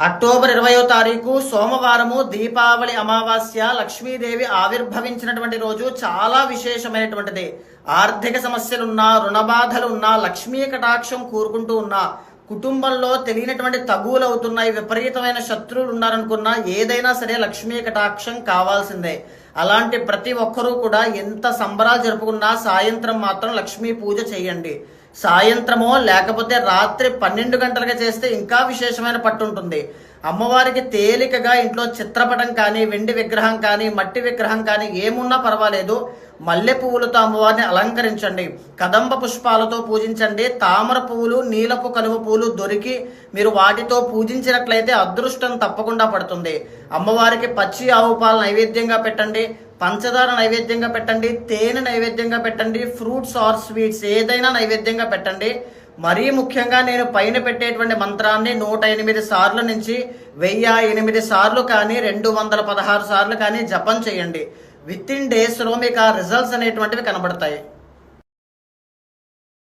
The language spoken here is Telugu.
అక్టోబర్ 20వ తారీఖు సోమవారము దీపావళి అమావాస్య లక్ష్మీదేవి ఆవిర్భవించినటువంటి రోజు. చాలా విశేషమైనటువంటిది. ఆర్థిక సమస్యలున్నా, రుణ బాధలున్నా, లక్ష్మీ కటాక్షం కూరుకుంటూ ఉన్నా, కుటుంబంలో తెలియనటువంటి తగువులు అవుతున్నాయి, విపరీతమైన శత్రువులు ఉన్నారనుకున్నా ఏదైనా సరే లక్ష్మీ కటాక్షం కావాల్సిందే. అలాంటి ప్రతి ఒక్కరూ కూడా ఎంత సంబరాలు జరుపుకున్నా సాయంత్రం మాత్రం లక్ష్మీ పూజ చేయండి. సాయంత్రమో లేకపోతే రాత్రి 12 గంటలుగా చేస్తే ఇంకా విశేషమైన పట్టు ఉంటుంది. అమ్మవారికి తేలికగా ఇంట్లో చిత్రపటం కానీ, వెండి విగ్రహం కానీ, మట్టి విగ్రహం కానీ ఏమున్నా పర్వాలేదు, మల్లె పువ్వులతో అమ్మవారిని అలంకరించండి. కదంబ పుష్పాలతో పూజించండి. తామర పువ్వులు, నీలపు కలువ పువ్వులు దొరికి మీరు వాటితో పూజించినట్లయితే అదృష్టం తప్పకుండా పడుతుంది. అమ్మవారికి పచ్చి ఆవు పాలు నైవేద్యంగా పెట్టండి, పంచదార నైవేద్యంగా పెట్టండి, తేనె నైవేద్యంగా పెట్టండి, ఫ్రూట్స్ ఆర్ స్వీట్స్ ఏదైనా నైవేద్యంగా పెట్టండి. మరీ ముఖ్యంగా నేను పైన పెట్టేటువంటి మంత్రాన్ని 108 సార్లు నుంచి 1008 సార్లు కానీ 216 సార్లు కానీ జపం చేయండి. విత్ ఇన్ డేస్లో మీకు ఆ రిజల్ట్స్ అనేటువంటివి కనబడతాయి.